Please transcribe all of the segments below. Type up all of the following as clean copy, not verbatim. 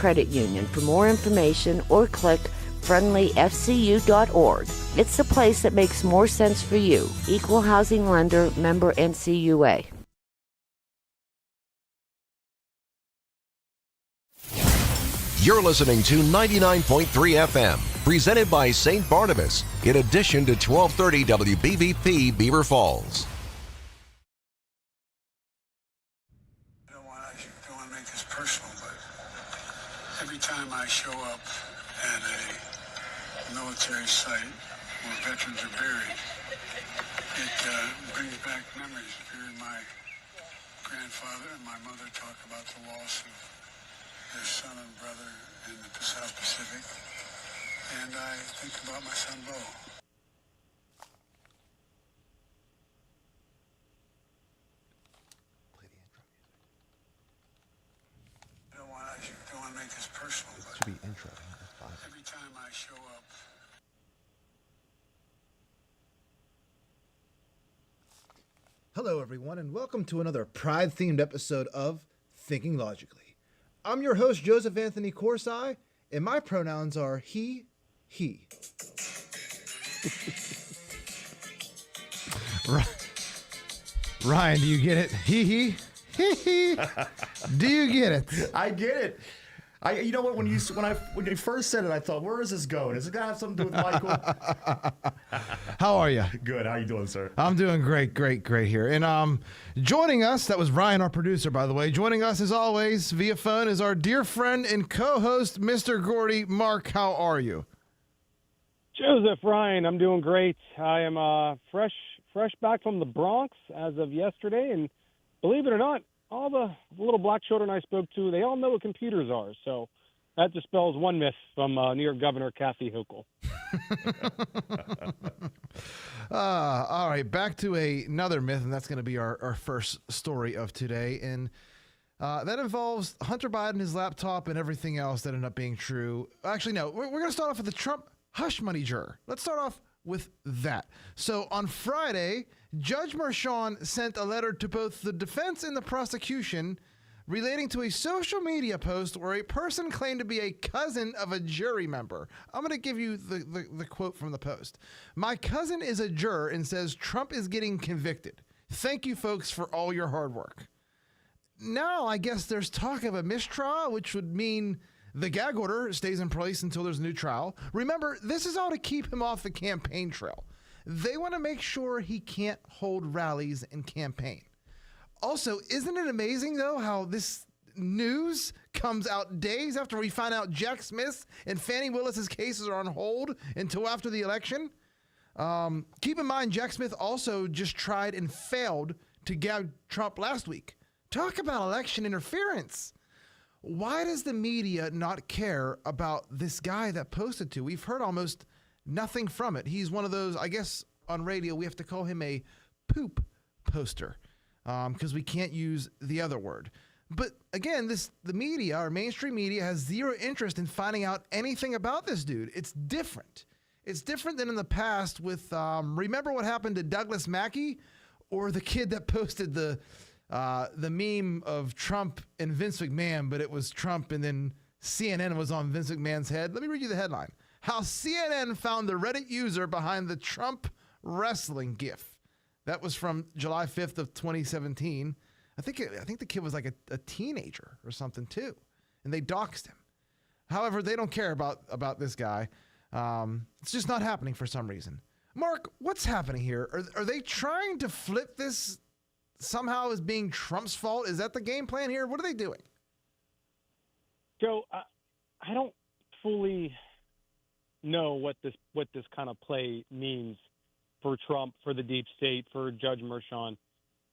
Credit Union. For more information or click friendlyfcu.org. It's the place that makes more sense for you. Equal Housing Lender, member NCUA. You're listening to 99.3 FM, presented by St. Barnabas, in addition to 1230 WBVP Beaver Falls. I don't want to make this personal, but every time I show up at a military site where veterans are buried, it brings back memories of hearing my grandfather and my mother talk about the loss of their son and brother in the South Pacific, and I think about my son Bo. I don't want to make this personal, but should be intro. every time I show up. Hello, everyone, and welcome to another Pride-themed episode of Thinking Logically. I'm your host, Joseph Anthony Corsai, and my pronouns are he. Ryan, do you get it? He. Do you get it? I get it. You know what? When you first said it, I thought, where is this going? Is it gonna have something to do with Michael? How are you? Good. How you doing, sir? I'm doing great here. And joining us, that was Ryan, our producer, by the way. Joining us, as always, via phone is our dear friend and co-host, Mr. Gordy. Mark, how are you? Joseph, Ryan, I'm doing great. I am fresh back from the Bronx as of yesterday, and believe it or not, all the little black children I spoke to, they all know what computers are. So that dispels one myth from New York Governor Kathy Hochul. All right, back to another myth, and that's going to be our first story of today. And that involves Hunter Biden, his laptop, and everything else that ended up being true. Actually, no, we're going to start off with the Trump hush money juror. Let's start off with that. So on Friday, Judge Merchan sent a letter to both the defense and the prosecution relating to a social media post where a person claimed to be a cousin of a jury member. I'm going to give you the quote from the post. "My cousin is a juror and says Trump is getting convicted. Thank you, folks, for all your hard work." Now, I guess there's talk of a mistrial, which would mean the gag order stays in place until there's a new trial. Remember, this is all to keep him off the campaign trail. They want to make sure he can't hold rallies and campaign. Also, isn't it amazing, though, how this news comes out days after we find out Jack Smith's and Fannie Willis's cases are on hold until after the election? Keep in mind, Jack Smith also just tried and failed to gag Trump last week. Talk about election interference. Why does the media not care about this guy that posted to? We've heard almost nothing from it. He's one of those, I guess on radio, we have to call him a poop poster because we can't use the other word. But again, the media, our mainstream media, has zero interest in finding out anything about this dude. It's different. It's different than in the past with, remember what happened to Douglas Mackey or the kid that posted the meme of Trump and Vince McMahon, but it was Trump and then CNN was on Vince McMahon's head. Let me read you the headline. How CNN found the Reddit user behind the Trump wrestling gif. That was from July 5th of 2017. I think the kid was like a teenager or something too, and they doxed him. However, they don't care about this guy. It's just not happening for some reason. Mark, what's happening here? Are they trying to flip this somehow as being Trump's fault? Is that the game plan here? What are they doing? Joe, I don't fully know what this kind of play means for Trump, for the deep state, for Judge Merchan.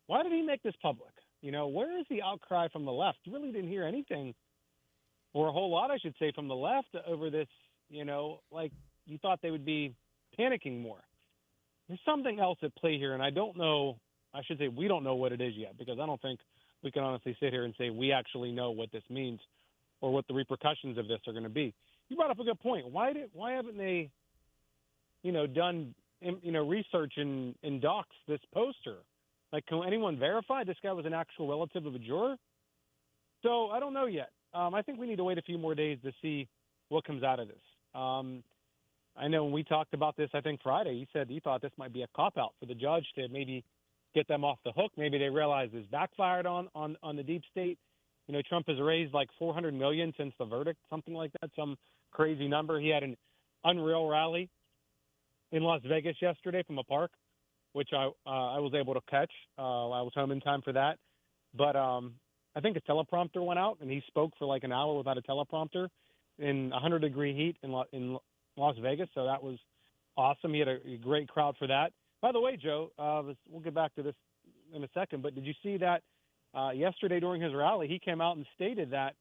Why did he make this public? You know, where is the outcry from the left? You really didn't hear anything, or a whole lot, I should say, from the left over this, you know, like you thought they would be panicking more. There's something else at play here, and I don't know, I should say we don't know what it is yet, because I don't think we can honestly sit here and say we actually know what this means or what the repercussions of this are going to be. You brought up a good point. Why haven't they, done, research and docs this poster? Like, can anyone verify this guy was an actual relative of a juror? So I don't know yet. I think we need to wait a few more days to see what comes out of this. I know when we talked about this, I think Friday, he said he thought this might be a cop-out for the judge to maybe get them off the hook. Maybe they realize this backfired on the deep state. You know, Trump has raised like $400 million since the verdict, something like that, some crazy number. He had an unreal rally in Las Vegas yesterday from a park, which I was able to catch. I was home in time for that. But I think a teleprompter went out, and he spoke for like an hour without a teleprompter in 100-degree heat in Las Vegas. So that was awesome. He had a great crowd for that. By the way, Joe, we'll get back to this in a second, but did you see that yesterday during his rally, he came out and stated that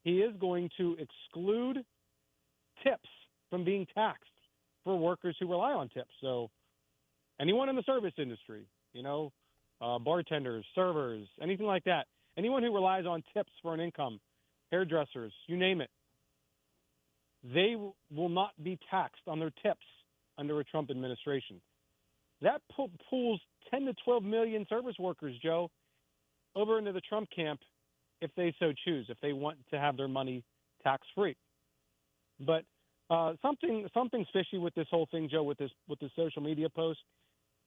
he is going to exclude tips from being taxed for workers who rely on tips. So anyone in the service industry, bartenders, servers, anything like that, anyone who relies on tips for an income, hairdressers, you name it, they will not be taxed on their tips under a Trump administration. That pulls 10 to 12 million service workers, Joe, over into the Trump camp if they so choose, if they want to have their money tax-free. But something's fishy with this whole thing, Joe, with this social media post.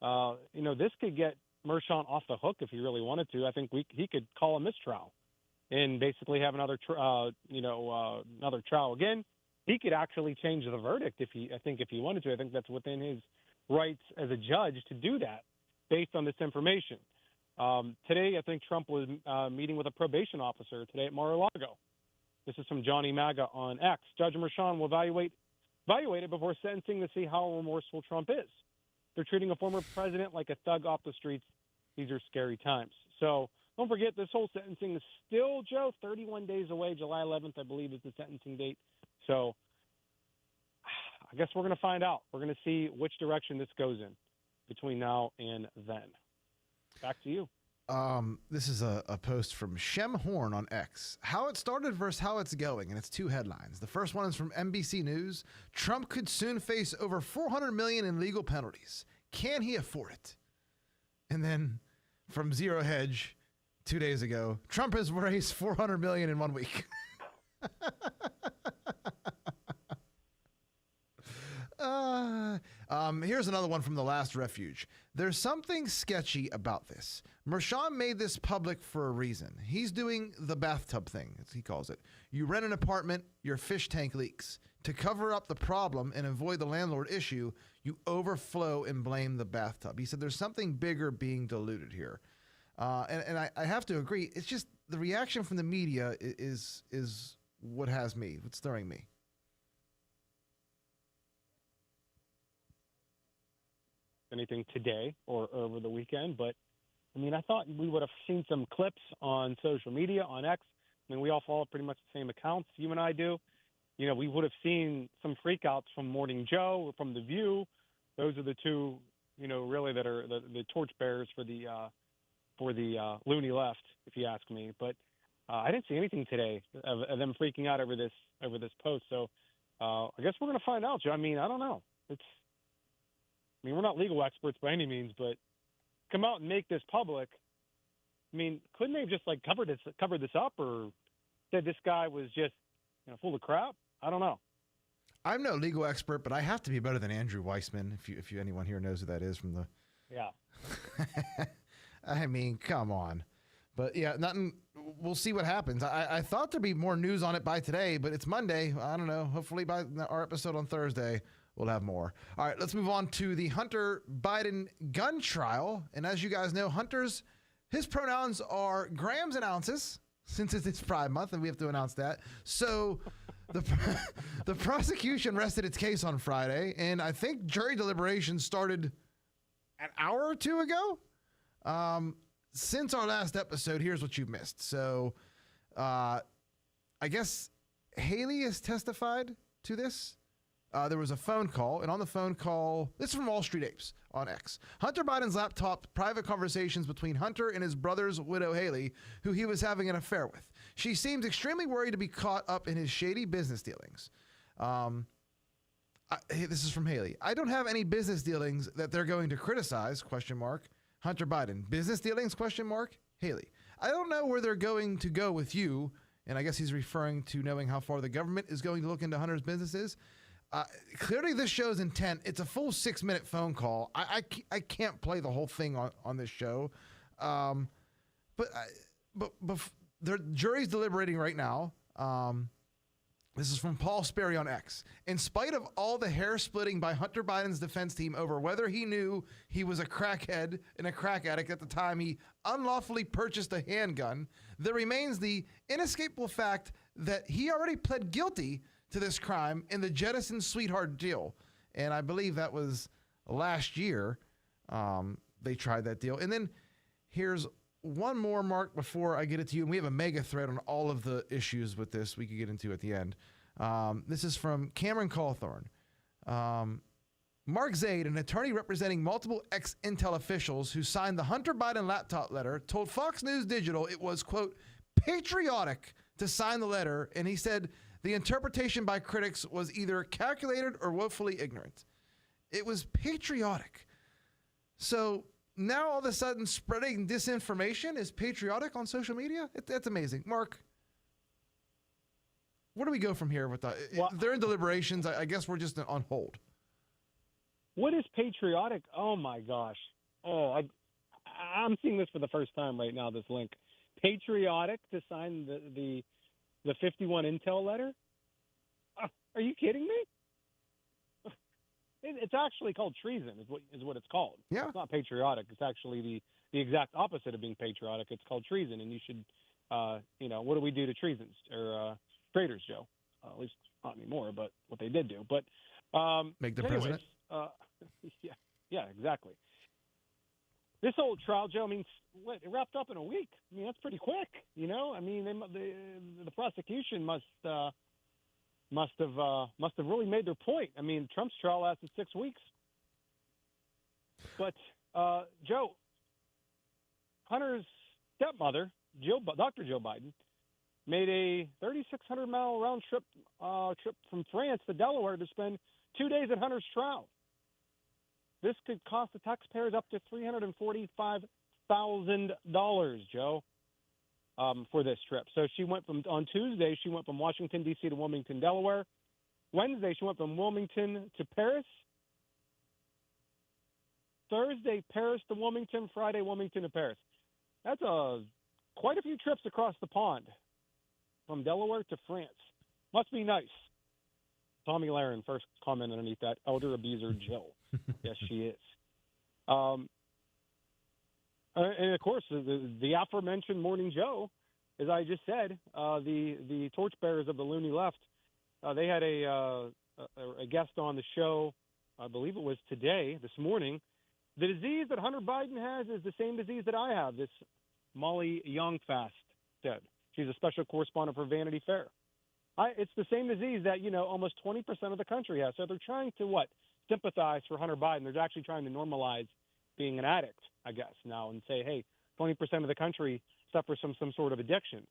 This could get Mershon off the hook if he really wanted to. I think he could call a mistrial and basically have another trial again. He could actually change the verdict if he wanted to. I think that's within his rights as a judge to do that based on this information. Today, I think Trump was meeting with a probation officer today at Mar-a-Lago. This is from Johnny Maga on X. Judge Mershon will evaluate it before sentencing to see how remorseful Trump is. They're treating a former president like a thug off the streets. These are scary times. So don't forget, this whole sentencing is still, Joe, 31 days away. July 11th, I believe, is the sentencing date. So I guess we're going to find out. We're going to see which direction this goes in between now and then. Back to you. This is a post from Shem Horn on X. How it started versus how it's going, and it's two headlines. The first one is from NBC News. Trump could soon face over $400 million in legal penalties. Can he afford it? And then from Zero Hedge 2 days ago, Trump has raised $400 million in 1 week. Here's another one from The Last Refuge. There's something sketchy about this. Mershon made this public for a reason. He's doing the bathtub thing, as he calls it. You rent an apartment, your fish tank leaks. To cover up the problem and avoid the landlord issue, you overflow and blame the bathtub. He said there's something bigger being diluted here. And I have to agree. It's just the reaction from the media is what has me, what's stirring me. Anything today or over the weekend, but I mean, I thought we would have seen some clips on social media, on X. I mean, we all follow pretty much the same accounts, you and I do. We would have seen some freakouts from Morning Joe or from The View. Those are the two, really that are the torchbearers for the loony left, if you ask me. But I didn't see anything today of them freaking out over this post. So I guess we're going to find out, Joe. I mean, I don't know. We're not legal experts by any means, but come out and make this public. I mean, couldn't they have just covered this up, or said this guy was just full of crap? I don't know. I'm no legal expert, but I have to be better than Andrew Weissman. If anyone here knows who that is from the. Yeah. I mean, come on. But yeah, nothing. We'll see what happens. I thought there'd be more news on it by today, but it's Monday. I don't know. Hopefully by our episode on Thursday, we'll have more. All right, let's move on to the Hunter Biden gun trial. And as you guys know, his pronouns are grams and ounces, since it's Pride Month, and we have to announce that. So the prosecution rested its case on Friday, and I think jury deliberations started an hour or two ago. Since our last episode, here's what you missed. So I guess Haley has testified to this. There was a phone call, and on the phone call, this is from Wall Street Apes on X. Hunter Biden's laptop, private conversations between Hunter and his brother's widow, Haley, who he was having an affair with. She seems extremely worried to be caught up in his shady business dealings. This is from Haley. I don't have any business dealings that they're going to criticize, ? Hunter Biden. Business dealings, ? Haley. I don't know where they're going to go with you. and I guess he's referring to knowing how far the government is going to look into Hunter's businesses. Clearly, this show's intent. It's a full 6-minute phone call. I can't play the whole thing on this show, but the jury's deliberating right now. This is from Paul Sperry on X. In spite of all the hair splitting by Hunter Biden's defense team over whether he knew he was a crackhead and a crack addict at the time he unlawfully purchased a handgun, there remains the inescapable fact that he already pled guilty to this crime in the Jettison Sweetheart deal. And I believe that was last year they tried that deal. And then here's one more, Mark, before I get it to you. And we have a mega thread on all of the issues with this we could get into at the end. This is from Cameron Cawthorn. Mark Zaid, an attorney representing multiple ex-Intel officials who signed the Hunter Biden laptop letter, told Fox News Digital it was, quote, patriotic to sign the letter. And he said the interpretation by critics was either calculated or woefully ignorant. It was patriotic. So now all of a sudden spreading disinformation is patriotic on social media? That's amazing. Mark, where do we go from here with that? Well, they're in deliberations. I guess we're just on hold. What is patriotic? Oh, my gosh. Oh, I'm seeing this for the first time right now, this link. Patriotic to sign the 51 Intel letter? Are you kidding me? It's actually called treason, is what it's called. Yeah. It's not patriotic. It's actually the exact opposite of being patriotic. It's called treason, and you should, what do we do to treasons or traitors, Joe? At least not anymore, but what they did do. But make the president. Yeah, exactly. This old trial, Joe. I mean, it wrapped up in a week. I mean, that's pretty quick. I mean, the prosecution must have really made their point. I mean, Trump's trial lasted 6 weeks. But Joe, Hunter's stepmother, Dr. Joe Biden, made a 3,600-mile round trip from France to Delaware to spend 2 days at Hunter's trial. This could cost the taxpayers up to $345,000, Joe, for this trip. So on Tuesday, she went from Washington, D.C. to Wilmington, Delaware. Wednesday, she went from Wilmington to Paris. Thursday, Paris to Wilmington. Friday, Wilmington to Paris. That's quite a few trips across the pond from Delaware to France. Must be nice. Tommy Lahren first comment underneath that. Elder abuser Jill. Yes, she is. And of course, the aforementioned Morning Joe, as I just said, the torchbearers of the loony left, they had a guest on the show, I believe it was this morning. The disease that Hunter Biden has is the same disease that I have, this Molly Youngfast said. She's a special correspondent for Vanity Fair. It's the same disease that, almost 20% of the country has. So they're trying to, sympathize for Hunter Biden. They're actually trying to normalize being an addict, I guess, now and say, hey, 20% of the country suffers from some sort of addiction.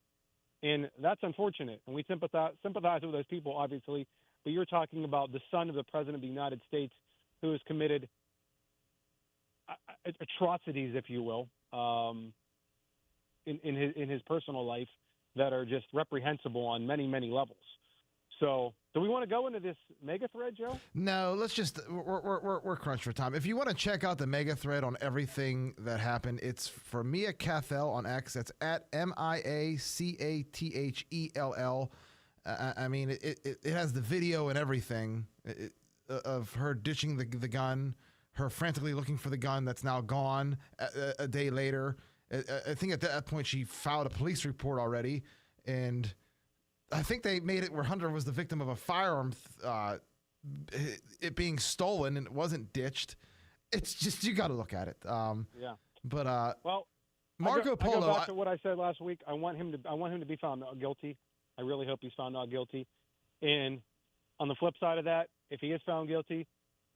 And that's unfortunate. And we sympathize with those people, obviously. But you're talking about the son of the President of the United States who has committed atrocities, if you will, in his personal life that are just reprehensible on many, many levels. So, do we want to go into this mega thread, Joe? No, let's just we're crunched for time. If you want to check out the mega thread on everything that happened, it's for Mia Cathell on X. That's at MIACATHELL. I mean, it has the video and everything of her ditching the gun, her frantically looking for the gun that's now gone a day later. I think at that point she filed a police report already, and I think they made it where Hunter was the victim of a firearm, it being stolen, and it wasn't ditched. It's just, you got to look at it. Yeah. But well, Marco Polo. I go back to what I said last week. I want him to be found not guilty. I really hope he's found not guilty. And on the flip side of that, if he is found guilty,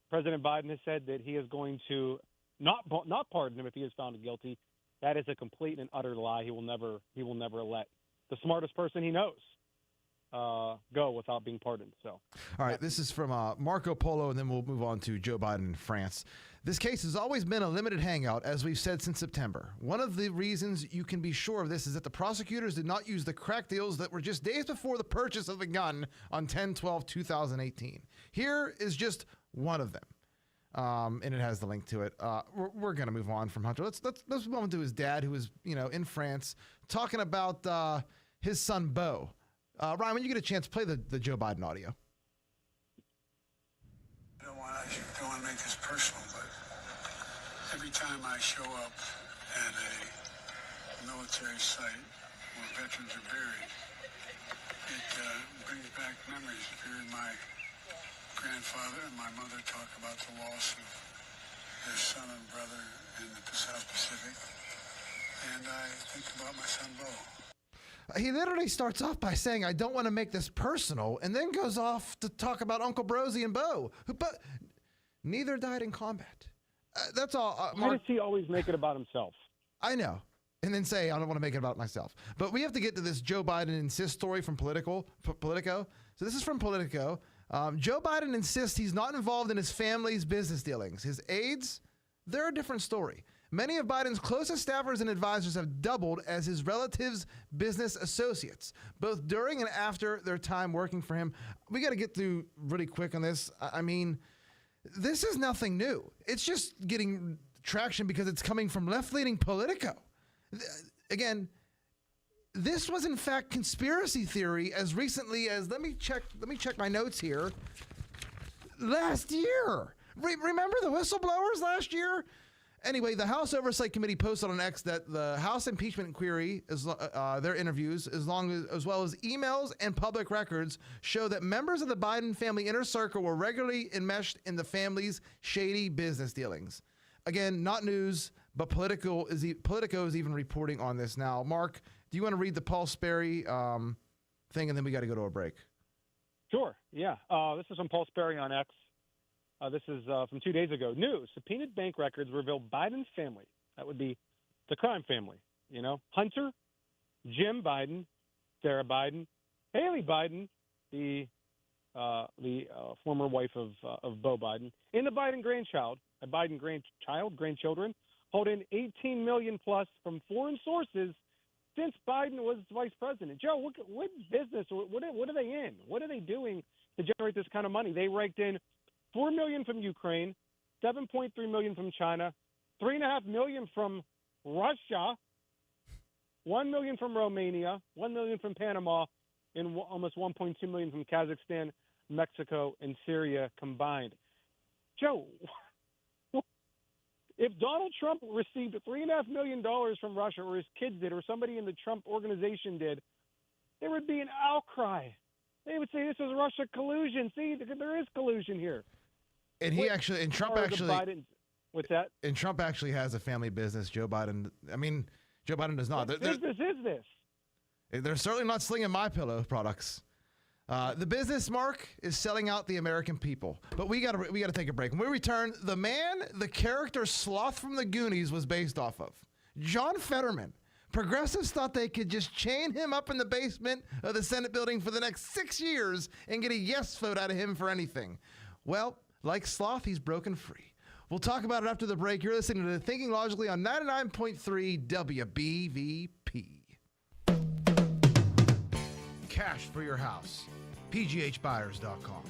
President Biden has said that he is going to not pardon him if he is found guilty. That is a complete and utter lie. He will never let the smartest person he knows go without being pardoned. So, all right, this is from Marco Polo, and then we'll move on to Joe Biden in France. This case has always been a limited hangout, as we've said since September. One of the reasons you can be sure of this is that the prosecutors did not use the crack deals that were just days before the purchase of the gun on 10/12/2018. Here is just one of them. And it has the link to it. We're going to move on from Hunter. Let's move on to his dad, who is in France, talking about his son Beau. Ryan, when you get a chance, play the Joe Biden audio. I don't want to make this personal, but every time I show up at a military site where veterans are buried, it brings back memories of hearing my grandfather and my mother talk about the loss of their son and brother in the South Pacific, and I think about my son Beau. He literally starts off by saying, I don't want to make this personal, and then goes off to talk about Uncle Brosie and Beau, but neither died in combat. That's all. Why does he always make it about himself? I know. And then say, I don't want to make it about myself. But we have to get to this Joe Biden insists story from Politico. So this is from Politico. Joe Biden insists he's not involved in his family's business dealings. His aides, they're a different story. Many of Biden's closest staffers and advisors have doubled as his relatives' business associates, both during and after their time working for him. We got to get through really quick on this. I mean, this is nothing new. It's just getting traction because it's coming from left-leaning Politico. Again, this was in fact conspiracy theory as recently as, let me check my notes here, last year. Remember the whistleblowers last year? Anyway, the House Oversight Committee posted on X that the House impeachment inquiry, their interviews, as well as emails and public records, show that members of the Biden family inner circle were regularly enmeshed in the family's shady business dealings. Again, not news, but Politico is even reporting on this now. Mark, do you want to read the Paul Sperry thing, and then we got to go to a break? Sure. Yeah. This is from Paul Sperry on X. This is from 2 days ago. New subpoenaed bank records reveal Biden's family. That would be the crime family. Hunter, Jim Biden, Sarah Biden, Haley Biden, the former wife of Beau Biden, and the Biden grandchildren, hold in $18 million plus from foreign sources since Biden was vice president. Joe, what business? What are they in? What are they doing to generate this kind of money? They raked in $4 million from Ukraine, $7.3 million from China, $3.5 million from Russia, $1 million from Romania, $1 million from Panama, and almost $1.2 million from Kazakhstan, Mexico, and Syria combined. Joe, if Donald Trump received $3.5 million from Russia, or his kids did, or somebody in the Trump organization did, there would be an outcry. They would say this is Russia collusion. See, there is collusion here. And Trump actually has a family business. Joe Biden does not. What business is this? They're certainly not slinging MyPillow products. The business, Mark, is selling out the American people. But we got to take a break. When we return, the man the character Sloth from the Goonies was based off of, John Fetterman. Progressives thought they could just chain him up in the basement of the Senate building for the next 6 years and get a yes vote out of him for anything. Well, like Sloth, he's broken free. We'll talk about it after the break. You're listening to Thinking Logically on 99.3 WBVP. Cash for your house. PGHbuyers.com.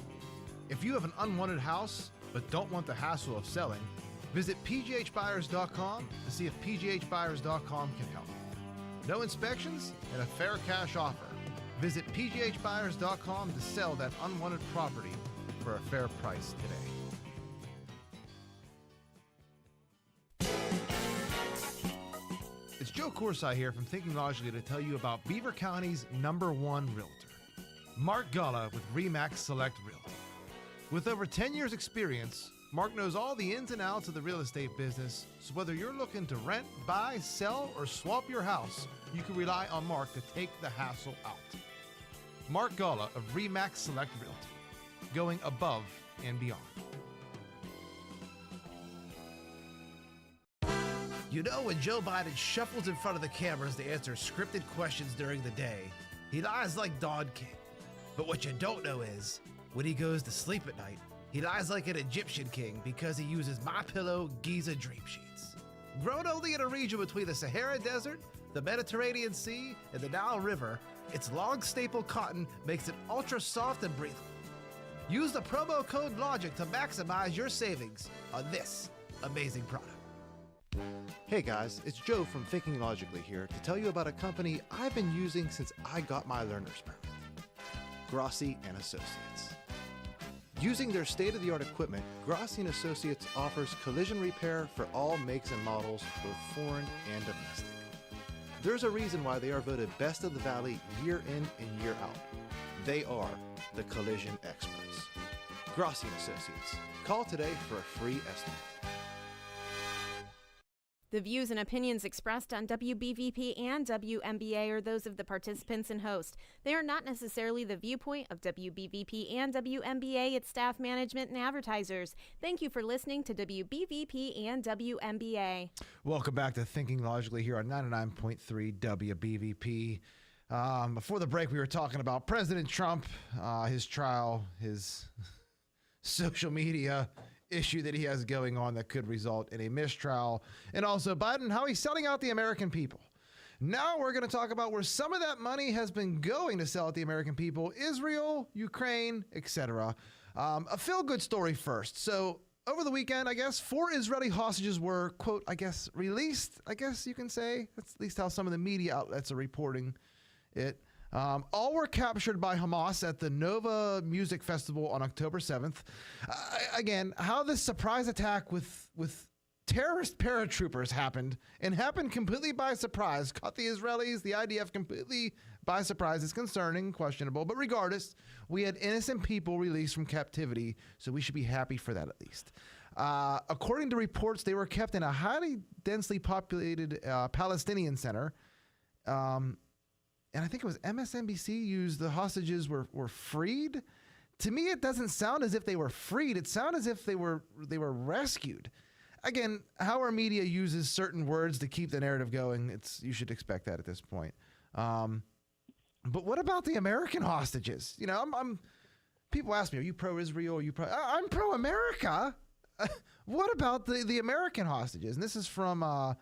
If you have an unwanted house but don't want the hassle of selling, visit PGHbuyers.com to see if PGHbuyers.com can help. No inspections and a fair cash offer. Visit PGHbuyers.com to sell that unwanted property for a fair price today. It's Joe Corsi here from Thinking Logically to tell you about Beaver County's #1 realtor, Mark Gullah with RE/MAX Select Realty. With over 10 years experience, Mark knows all the ins and outs of the real estate business, so whether you're looking to rent, buy, sell, or swap your house, you can rely on Mark to take the hassle out. Mark Gullah of RE/MAX Select Realty, going above and beyond. You know, when Joe Biden shuffles in front of the cameras to answer scripted questions during the day, he lies like Don King. But what you don't know is, when he goes to sleep at night, he lies like an Egyptian king because he uses MyPillow Giza Dream Sheets. Grown only in a region between the Sahara Desert, the Mediterranean Sea, and the Nile River, its long staple cotton makes it ultra soft and breathable. Use the promo code LOGIC to maximize your savings on this amazing product. Hey guys, it's Joe from Thinking Logically here to tell you about a company I've been using since I got my learner's permit. Grossi & Associates. Using their state-of-the-art equipment, Grossi & Associates offers collision repair for all makes and models, both foreign and domestic. There's a reason why they are voted best of the Valley year in and year out. They are the collision experts. Grossi & Associates. Call today for a free estimate. The views and opinions expressed on WBVP and WMBA are those of the participants and host. They are not necessarily the viewpoint of WBVP and WMBA, its staff, management, and advertisers. Thank you for listening to WBVP and WMBA. Welcome back to Thinking Logically here on 99.3 WBVP. Before the break, we were talking about President Trump, his trial, his social media issue that he has going on that could result in a mistrial, and also Biden, how he's selling out the American people. Now we're going to talk about where some of that money has been going to sell out the American people: Israel, Ukraine, etc. A feel-good story first. So over the weekend, I guess, 4 Israeli hostages were, quote, I guess, released, I guess you can say. That's at least how some of the media outlets are reporting it. All were captured by Hamas at the Nova Music Festival on October 7th. Again, how this surprise attack with terrorist paratroopers happened completely by surprise, caught the Israelis, the IDF completely by surprise, is concerning, questionable. But regardless, we had innocent people released from captivity, so we should be happy for that at least. According to reports, they were kept in a highly densely populated Palestinian center. And I think it was MSNBC used the hostages were freed. To me, it doesn't sound as if they were freed. It sounds as if they were rescued. Again, how our media uses certain words to keep the narrative going, you should expect that at this point. But what about the American hostages? You know, people ask me, are you pro-Israel? I'm pro-America. What about the American hostages? And this is from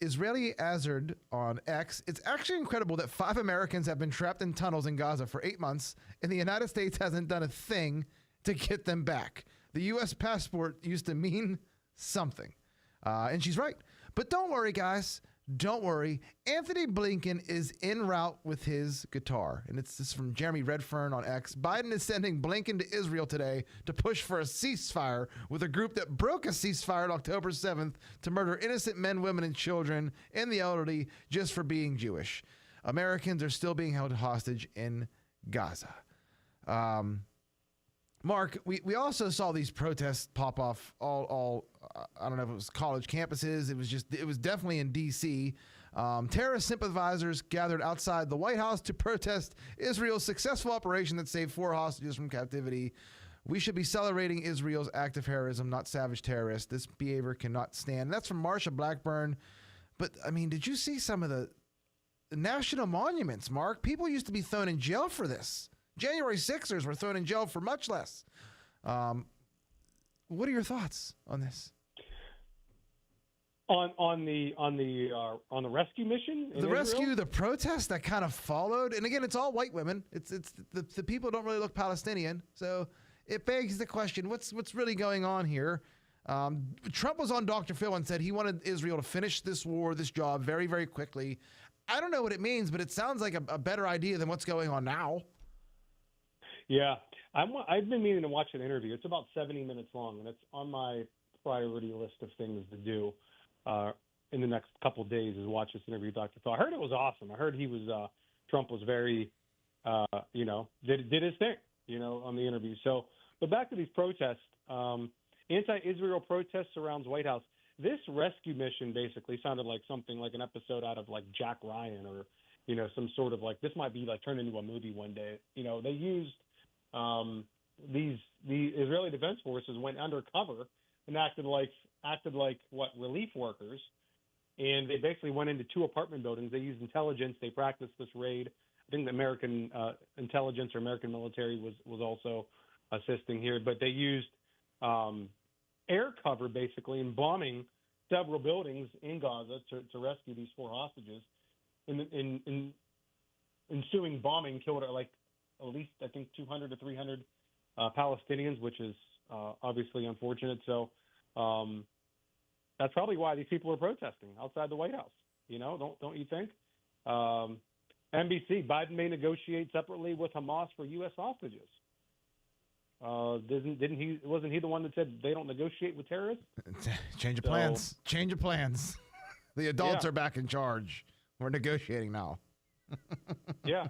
Israeli Azard on X. It's actually incredible that 5 Americans have been trapped in tunnels in Gaza for 8 months, and the United States hasn't done a thing to get them back. The U.S. passport used to mean something. And she's right. But don't worry, guys. Don't worry. Anthony Blinken is en route with his guitar. And this is from Jeremy Redfern on X. Biden is sending Blinken to Israel today to push for a ceasefire with a group that broke a ceasefire on October 7th to murder innocent men, women, and children and the elderly just for being Jewish. Americans are still being held hostage in Gaza. Mark, we also saw these protests pop off all I don't know if it was college campuses. It was definitely in D.C. Terrorist sympathizers gathered outside the White House to protest Israel's successful operation that saved 4 hostages from captivity. We should be celebrating Israel's act of heroism, not savage terrorists. This behavior cannot stand. And that's from Marsha Blackburn. But, I mean, did you see some of the national monuments, Mark? People used to be thrown in jail for this. January 6ers were thrown in jail for much less. What are your thoughts on this? On the rescue mission? The rescue, the protest that kind of followed, and again, it's all white women. It's the people don't really look Palestinian, so it begs the question: what's really going on here? Trump was on Dr. Phil and said he wanted Israel to finish this war, this job, very, very quickly. I don't know what it means, but it sounds like a better idea than what's going on now. Yeah, I've been meaning to watch an interview. It's about 70 minutes long, and it's on my priority list of things to do in the next couple of days is watch this interview with Dr. Phil. I heard it was awesome. I heard Trump was very, did his thing, on the interview. So, but back to these protests, anti-Israel protests surrounds White House. This rescue mission basically sounded like something like an episode out of like Jack Ryan or, some sort of like, this might be like turned into a movie one day. They used the Israeli Defense Forces went undercover and acted like relief workers, and they basically went into 2 apartment buildings. They used intelligence. They practiced this raid. think the American intelligence or American military was also assisting here, but they used air cover basically in bombing several buildings in Gaza to rescue these 4 hostages. In ensuing bombing killed at least I think 200 to 300 Palestinians, which is obviously unfortunate. So that's probably why these people are protesting outside the White House. Don't you think? NBC: Biden may negotiate separately with Hamas for U.S. hostages. Wasn't he the one that said they don't negotiate with terrorists? Change of plans. Change of plans. The adults are back in charge. We're negotiating now. Yeah.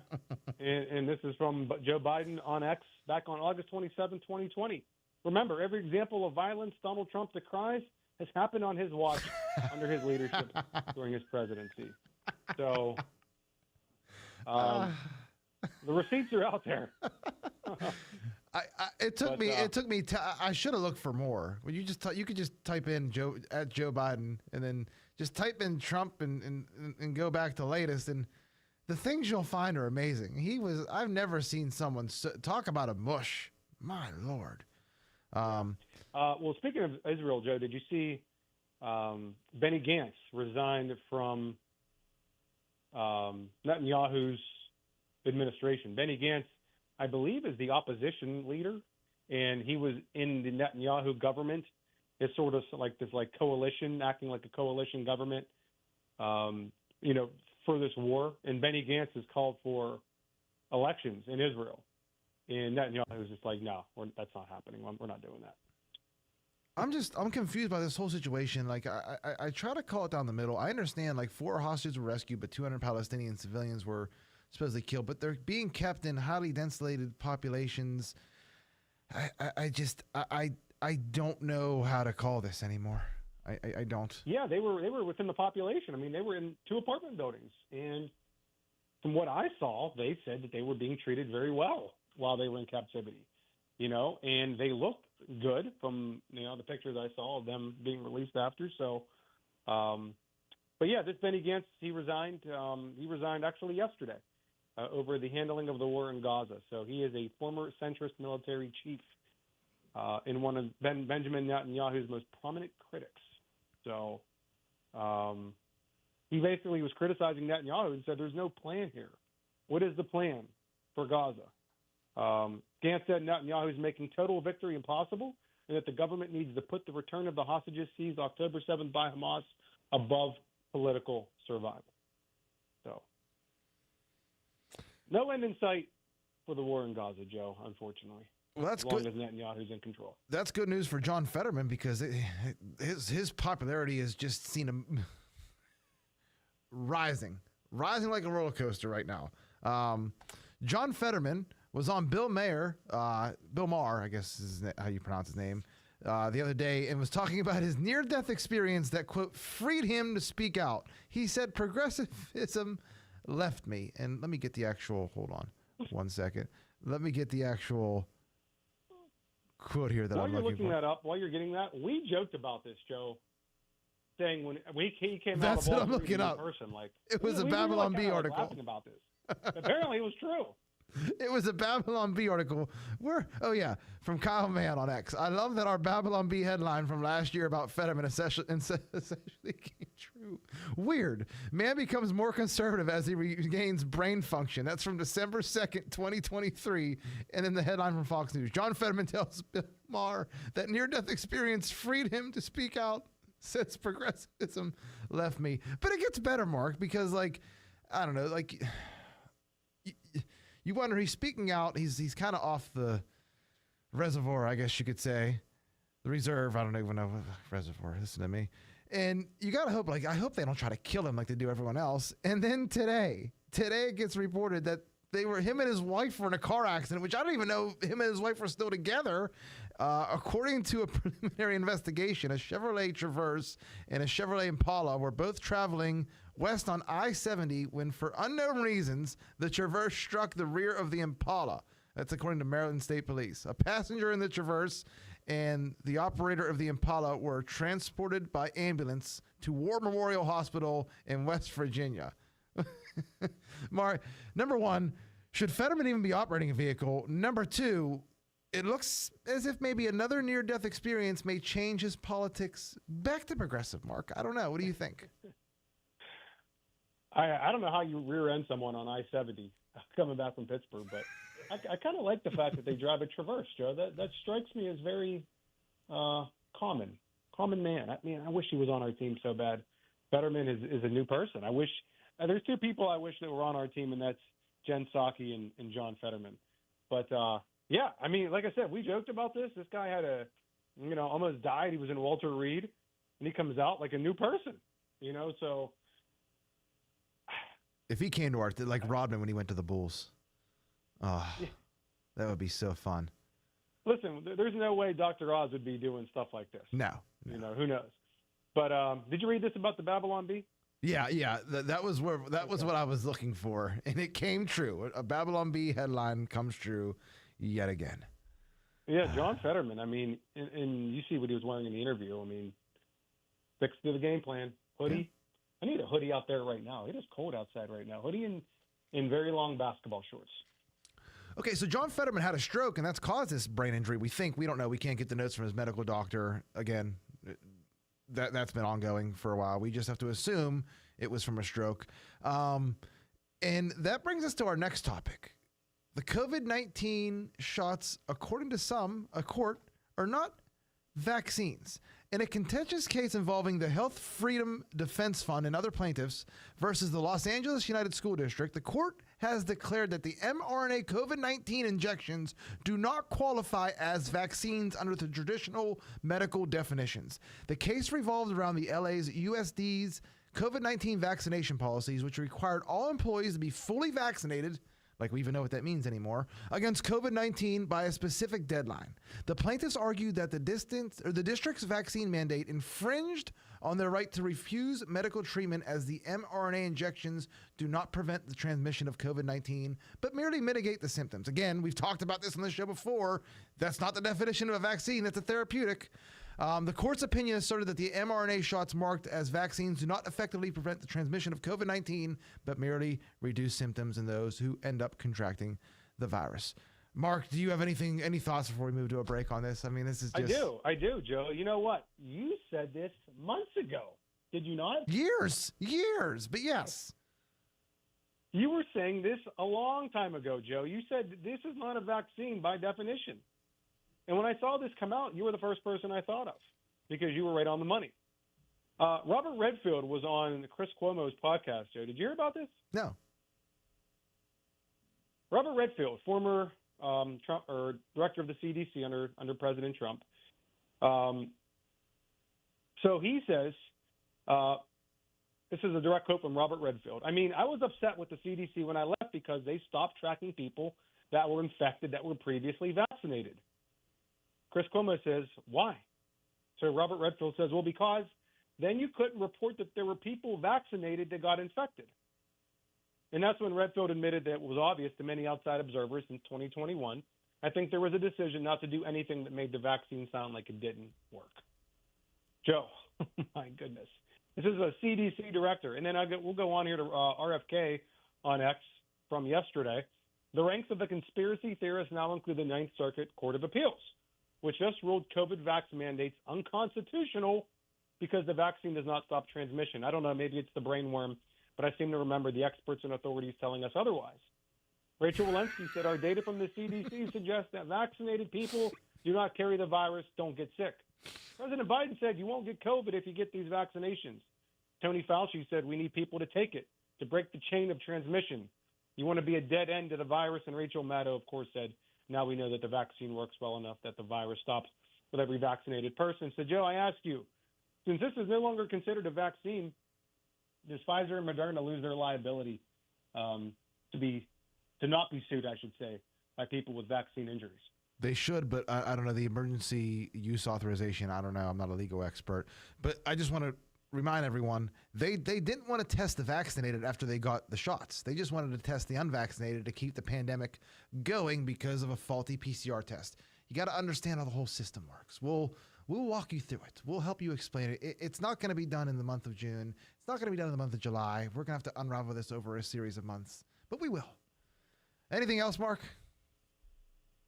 And this is from Joe Biden on X back on August 27, 2020. Remember, every example of violence Donald Trump decries has happened on his watch under his leadership during his presidency. So the receipts are out there. It took me. I should have looked for more. Well, you could just type in Joe Biden and then just type in Trump and go back to latest, and the things you'll find are amazing. I've never seen someone talk about a mush. My Lord. Well, speaking of Israel, Joe, did you see Benny Gantz resigned from Netanyahu's administration? Benny Gantz, I believe, is the opposition leader, and he was in the Netanyahu government. It's sort of like this coalition, acting like a coalition government, for this war. And Benny Gantz has called for elections in Israel. And Netanyahu was just like, no, that's not happening. We're not doing that. I'm confused by this whole situation. Like, I try to call it down the middle. I understand, 4 hostages were rescued, but 200 Palestinian civilians were supposedly killed. But they're being kept in highly densely populations. I don't know how to call this anymore. I don't. Yeah, they were within the population. I mean, they were in 2 apartment buildings, and from what I saw, they said that they were being treated very well while they were in captivity. And they looked good from the pictures I saw of them being released after. So, but yeah, this Benny Gantz, he resigned. He resigned actually yesterday over the handling of the war in Gaza. So he is a former centrist military chief and one of Benjamin Netanyahu's most prominent critics. So he basically was criticizing Netanyahu and said, "There's no plan here. What is the plan for Gaza?" Gantz said Netanyahu is making total victory impossible and that the government needs to put the return of the hostages seized October 7th by Hamas above political survival. So, no end in sight for the war in Gaza, Joe, unfortunately. Well, that's good. As long as Netanyahu's in control. That's good news for John Fetterman because his popularity has just seen him rising like a roller coaster right now. John Fetterman was on Bill Maher, I guess is how you pronounce his name, the other day, and was talking about his near-death experience that, quote, freed him to speak out. He said, progressivism left me. And let me get the actual, hold on 1 second. Let me get the actual quote here that I'm looking for. While you're looking that up, while you're getting that, we joked about this, Joe, saying when he came That's out of what I'm looking up. Person, it was a Babylon Bee article. Laughing about this. Apparently it was true. It was a Babylon Bee article. From Kyle Mann on X. I love that our Babylon Bee headline from last year about Fetterman essentially came true. Weird. Man becomes more conservative as he regains brain function. That's from December 2nd, 2023. And then the headline from Fox News. John Fetterman tells Bill Maher that near-death experience freed him to speak out since progressivism left me. But it gets better, Mark, because, I don't know, you wonder, he's speaking out. He's kind of off the reservoir, I guess you could say. The reserve, I don't even know. Reservoir, listen to me. And you got to hope, I hope they don't try to kill him like they do everyone else. And then today it gets reported that him and his wife were in a car accident, which I don't even know him and his wife were still together. According to a preliminary investigation, a Chevrolet Traverse and a Chevrolet Impala were both traveling west on I-70 when, for unknown reasons, the Traverse struck the rear of the Impala. That's according to Maryland State Police. A passenger in the Traverse and the operator of the Impala were transported by ambulance to War Memorial Hospital in West Virginia. Mark, number one, should Fetterman even be operating a vehicle? Number two, it looks as if maybe another near-death experience may change his politics back to progressive, Mark. I don't know. What do you think? I don't know how you rear end someone on I-70 coming back from Pittsburgh, but I kind of like the fact that they drive a Traverse, Joe. That strikes me as very common man. I mean, I wish he was on our team so bad. Fetterman is a new person. I wish there's two people I wish that were on our team, and that's Jen Psaki and John Fetterman. But yeah, I mean, like I said, we joked about this. This guy had almost died. He was in Walter Reed, and he comes out like a new person. So if he came to our like Rodman when he went to the Bulls, that would be so fun. Listen, there's no way Dr. Oz would be doing stuff like this. No. Who knows? But did you read this about the Babylon Bee? Yeah. That was what I was looking for, and it came true. A Babylon Bee headline comes true yet again. Yeah, John Fetterman. I mean, and you see what he was wearing in the interview. I mean, fixed to the game plan. Hoodie. Yeah. I need a hoodie out there right now. It is cold outside right now. Hoodie in very long basketball shorts. Okay, so John Fetterman had a stroke, and that's caused this brain injury. We don't know. We can't get the notes from his medical doctor. Again, that's been ongoing for a while. We just have to assume it was from a stroke. And that brings us to our next topic. The COVID-19 shots, according to some, a court, are not vaccines. In a contentious case involving the Health Freedom Defense Fund and other plaintiffs versus the Los Angeles United School District, the court has declared that the mRNA COVID-19 injections do not qualify as vaccines under the traditional medical definitions. The case revolves around the LA's USD's COVID-19 vaccination policies, which required all employees to be fully vaccinated, like we even know what that means anymore, against COVID-19 by a specific deadline. The plaintiffs argued that the district's vaccine mandate infringed on their right to refuse medical treatment, as the mRNA injections do not prevent the transmission of COVID-19, but merely mitigate the symptoms. Again, we've talked about this on the show before. That's not the definition of a vaccine. That's a therapeutic. The court's opinion asserted that the mRNA shots marked as vaccines do not effectively prevent the transmission of COVID-19, but merely reduce symptoms in those who end up contracting the virus. Mark, do you have any thoughts before we move to a break on this? I mean, this is just... I do, Joe. You know what? You said this months ago, did you not? Years, but yes. You were saying this a long time ago, Joe. You said this is not a vaccine by definition. And when I saw this come out, you were the first person I thought of because you were right on the money. Robert Redfield was on Chris Cuomo's podcast, Joe. Did you hear about this? No. Robert Redfield, former Trump or director of the CDC under President Trump. So he says, this is a direct quote from Robert Redfield. I mean, I was upset with the CDC when I left because they stopped tracking people that were infected that were previously vaccinated. Chris Cuomo says, why? So Robert Redfield says, well, because then you couldn't report that there were people vaccinated that got infected. And that's when Redfield admitted that it was obvious to many outside observers in 2021. I think there was a decision not to do anything that made the vaccine sound like it didn't work. Joe, my goodness. This is a CDC director. And then we'll go on here to RFK on X from yesterday. The ranks of the conspiracy theorists now include the Ninth Circuit Court of Appeals, which just ruled COVID vax mandates unconstitutional because the vaccine does not stop transmission. I don't know, maybe it's the brainworm, but I seem to remember the experts and authorities telling us otherwise. Rachel Walensky said, our data from the CDC suggests that vaccinated people do not carry the virus, don't get sick. President Biden said you won't get COVID if you get these vaccinations. Tony Fauci said we need people to take it to break the chain of transmission. You want to be a dead end to the virus, and Rachel Maddow, of course, said now we know that the vaccine works well enough that the virus stops with every vaccinated person. So, Joe, I ask you, since this is no longer considered a vaccine, does Pfizer and Moderna lose their liability to not be sued, I should say, by people with vaccine injuries? They should, but I don't know. The emergency use authorization, I don't know. I'm not a legal expert. But I just want to remind everyone, they didn't want to test the vaccinated after they got the shots. They just wanted to test the unvaccinated to keep the pandemic going because of a faulty PCR test. You got to understand how the whole system works. We'll We'll walk you through it. We'll help you explain it. It's not going to be done in the month of June. It's not going to be done in the month of July. We're going to have to unravel this over a series of months, but we will. Anything else, Mark?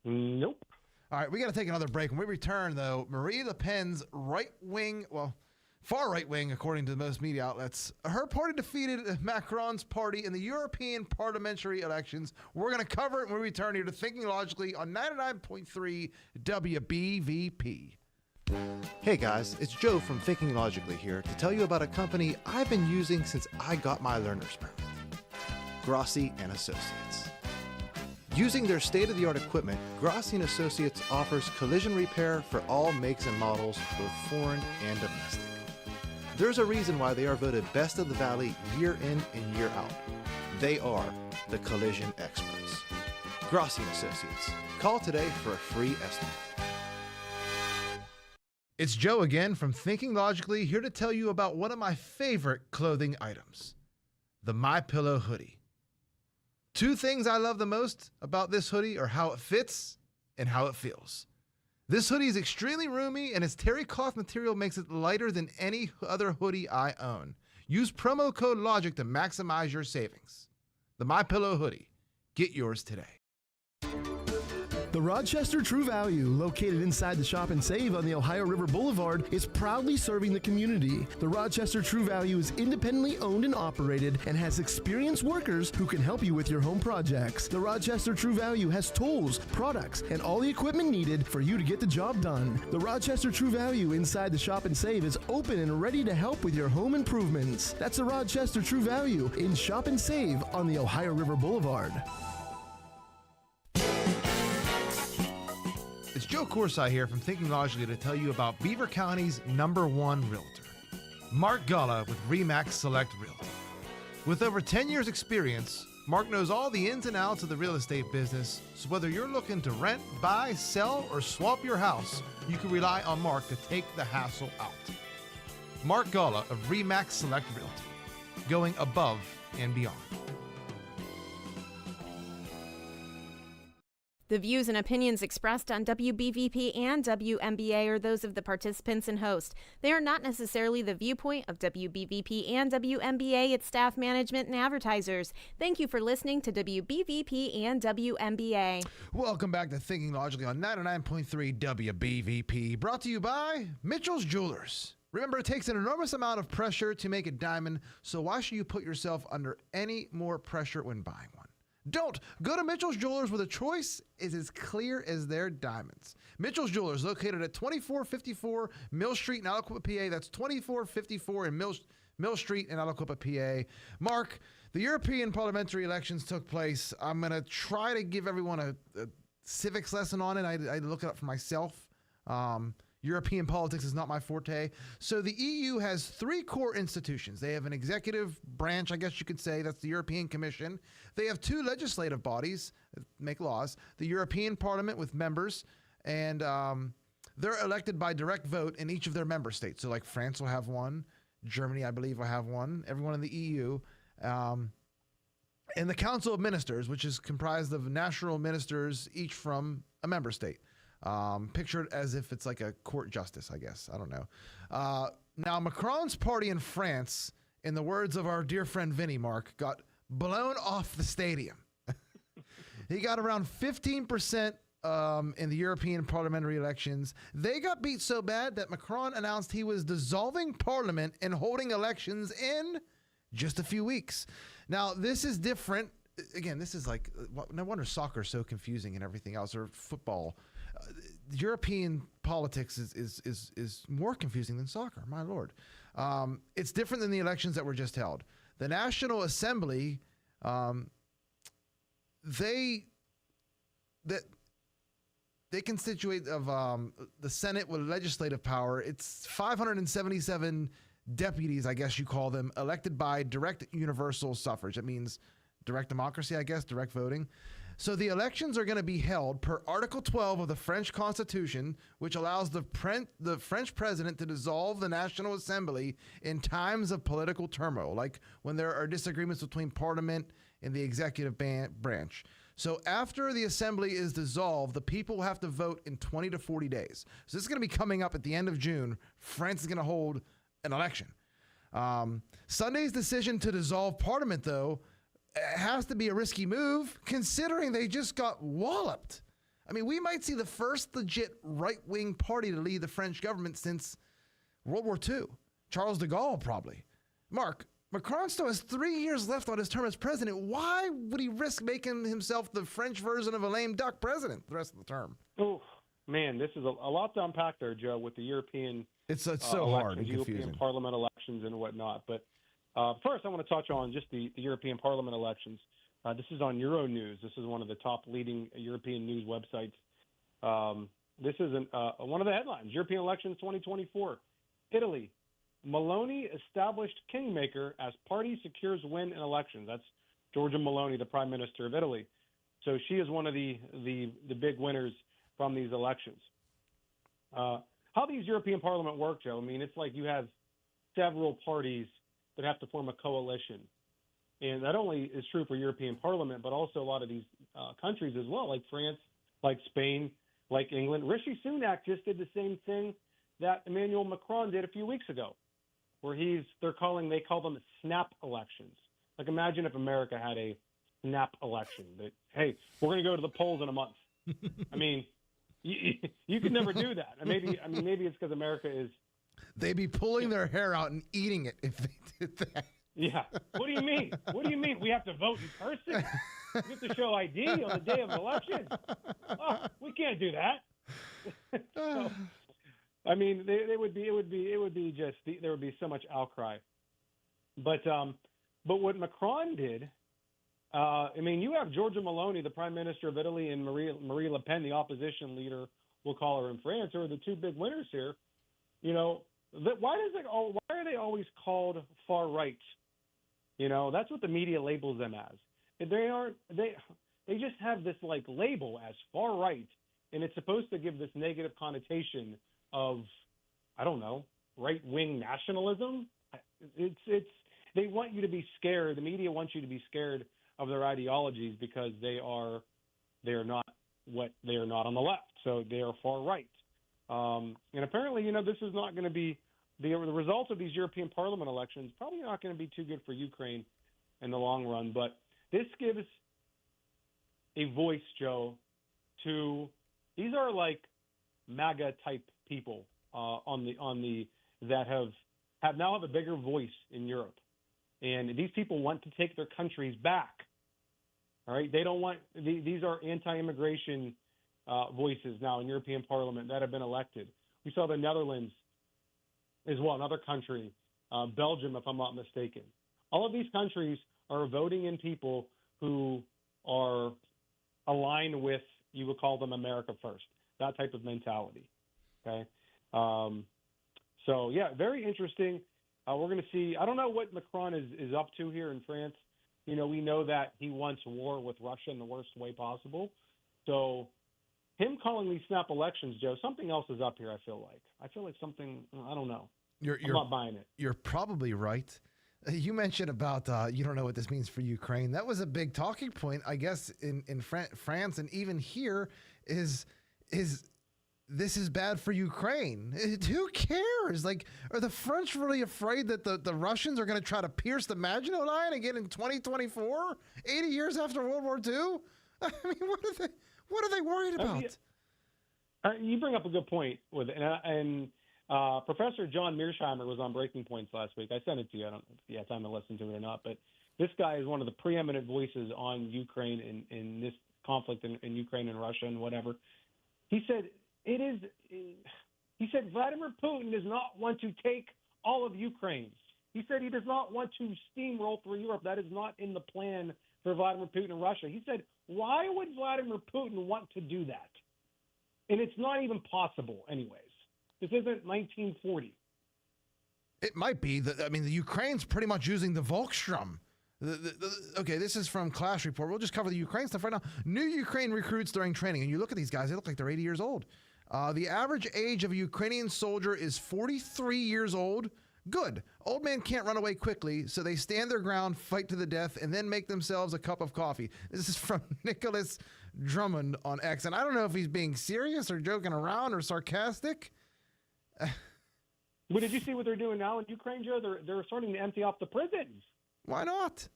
Nope. All right, we got to take another break. When we return, though, Marie Le Pen's far right wing, according to most media outlets, her party defeated Macron's party in the European parliamentary elections. We're going to cover it when we return here to Thinking Logically on 99.3 WBVP. Hey guys, it's Joe from Thinking Logically here to tell you about a company I've been using since I got my learner's permit. Grossi & Associates. Using their state-of-the-art equipment, Grossi & Associates offers collision repair for all makes and models, both foreign and domestic. There's a reason why they are voted best of the Valley year in and year out. They are the collision experts. Grossi & Associates. Call today for a free estimate. It's Joe again from Thinking Logically, here to tell you about one of my favorite clothing items, the MyPillow hoodie. Two things I love the most about this hoodie are how it fits and how it feels. This hoodie is extremely roomy, and its terry cloth material makes it lighter than any other hoodie I own. Use promo code LOGIC to maximize your savings. The MyPillow hoodie. Get yours today. The Rochester True Value, located inside the Shop and Save on the Ohio River Boulevard, is proudly serving the community. The Rochester True Value is independently owned and operated and has experienced workers who can help you with your home projects. The Rochester True Value has tools, products, and all the equipment needed for you to get the job done. The Rochester True Value inside the Shop and Save is open and ready to help with your home improvements. That's the Rochester True Value in Shop and Save on the Ohio River Boulevard. It's Joe Corsi here from Thinking Logically to tell you about Beaver County's #1 realtor, Mark Galla with RE/MAX Select Realty. With over 10 years experience, Mark knows all the ins and outs of the real estate business, so whether you're looking to rent, buy, sell, or swap your house, you can rely on Mark to take the hassle out. Mark Galla of RE/MAX Select Realty, going above and beyond. The views and opinions expressed on WBVP and WMBA are those of the participants and host. They are not necessarily the viewpoint of WBVP and WMBA, its staff, management, and advertisers. Thank you for listening to WBVP and WMBA. Welcome back to Thinking Logically on 99.3 WBVP, brought to you by Mitchell's Jewelers. Remember, it takes an enormous amount of pressure to make a diamond, so why should you put yourself under any more pressure when buying one? Don't. Go to Mitchell's Jewelers, where the choice is as clear as their diamonds. Mitchell's Jewelers, located at 2454 Mill Street in Aliquippa, PA. That's 2454 in Mill Street in Aliquippa, PA. Mark, the European parliamentary elections took place. I'm going to try to give everyone a civics lesson on it. I look it up for myself. European politics is not my forte. So the EU has three core institutions. They have an executive branch, I guess you could say. That's the European Commission. They have two legislative bodies that make laws. The European Parliament with members, and they're elected by direct vote in each of their member states. So like France will have one. Germany, I believe, will have one. Everyone in the EU. And the Council of Ministers, which is comprised of national ministers, each from a member state. Pictured as if it's like a court justice, I guess. I don't know. Now, Macron's party in France, in the words of our dear friend Vinny, Mark, got blown off the stadium. He got around 15% in the European parliamentary elections. They got beat so bad that Macron announced he was dissolving parliament and holding elections in just a few weeks. Now, this is different. Again, this is like, no wonder soccer is so confusing and everything else, or football. European politics is more confusing than soccer, my lord. It's different than the elections that were just held. The National Assembly, they constitute of the Senate with legislative power. It's 577 deputies, I guess you call them, elected by direct universal suffrage. It means direct democracy, I guess, direct voting. So the elections are going to be held per Article 12 of the French Constitution, which allows the French president to dissolve the National Assembly in times of political turmoil, like when there are disagreements between Parliament and the executive branch. So after the assembly is dissolved, the people have to vote in 20 to 40 days. So this is going to be coming up at the end of June. France is going to hold an election. Sunday's decision to dissolve parliament, though, has to be a risky move considering they just got walloped. I mean, we might see the first legit right-wing party to lead the French government since World War II. Charles de Gaulle, probably. Mark, Macron still has 3 years left on his term as president. Why would he risk making himself the French version of a lame duck president the rest of the term? Oh, man, this is a lot to unpack there, Joe, with the European It's so hard and confusing. European Parliament elections and whatnot. But first, I want to touch on just the European Parliament elections. This is on Euronews. This is one of the top leading European news websites. This is one of the headlines, European elections 2024. Italy, Meloni established kingmaker as party secures win in elections. That's Giorgia Meloni, the Prime Minister of Italy. So she is one of the big winners from these elections. How these European Parliament work, Joe, I mean, it's like you have several parties that have to form a coalition. And that only is true for European Parliament, but also a lot of these countries as well, like France, like Spain, like England. Rishi Sunak just did the same thing that Emmanuel Macron did a few weeks ago, where they call them snap elections. Like imagine if America had a snap election that, hey, we're going to go to the polls in a month. I mean, you could never do that. Maybe it's because America is. They'd be pulling their hair out and eating it if they did that. Yeah. What do you mean? What do you mean? We have to vote in person? We have to show ID on the day of the election? Oh, we can't do that. So, I mean, there would be so much outcry. But what Macron did, I mean, you have Giorgia Meloni, the Prime Minister of Italy, and Marie Le Pen, the opposition leader, we'll call her in France, who are the two big winners here. You know, why are they always called far right? You know, that's what the media labels them as. They just have this like label as far right, and it's supposed to give this negative connotation of, I don't know, right-wing nationalism. They want you to be scared. The media wants you to be scared of their ideologies because they are not on the left, so they are far right. And apparently, you know, this is not going to be the result of these European Parliament elections. Probably not going to be too good for Ukraine in the long run. But this gives a voice, Joe, to these are like MAGA type people that have now a bigger voice in Europe, and these people want to take their countries back. All right, they don't want these are anti-immigration voices now in European Parliament that have been elected. We saw the Netherlands as well, another country, Belgium, if I'm not mistaken. All of these countries are voting in people who are aligned with, you would call them America First, that type of mentality. Okay. So, yeah, very interesting. We're going to see. I don't know what Macron is up to here in France. You know, we know that he wants war with Russia in the worst way possible. So him calling these snap elections, Joe, something else is up here, I feel like something, I don't know. I'm not buying it. You're probably right. You mentioned about you don't know what this means for Ukraine. That was a big talking point, I guess, in France and even here is this is bad for Ukraine. Who cares? Like, are the French really afraid that the Russians are going to try to pierce the Maginot Line again in 2024, 80 years after World War II? I mean, what are they worried about? You bring up a good point with it, and Professor John Mearsheimer was on Breaking Points last week. I sent it to you. I don't know if you had time to listen to it or not, but this guy is one of the preeminent voices on Ukraine in this conflict in Ukraine and Russia and whatever. He said Vladimir Putin does not want to take all of Ukraine. He said he does not want to steamroll through Europe. That is not in the plan for Vladimir Putin and Russia. He said, why would Vladimir Putin want to do that? And it's not even possible anyways. This isn't 1940. It might be. The Ukraine's pretty much using the Volkssturm. Okay, this is from Clash Report. We'll just cover the Ukraine stuff right now. New Ukraine recruits during training. And you look at these guys, they look like they're 80 years old. The average age of a Ukrainian soldier is 43 years old. Good. Old men can't run away quickly, so they stand their ground, fight to the death, and then make themselves a cup of coffee. This is from Nicholas Drummond on X. And I don't know if he's being serious or joking around or sarcastic. But did you see what they're doing now in Ukraine, Joe? They're starting to empty off the prisons. Why not?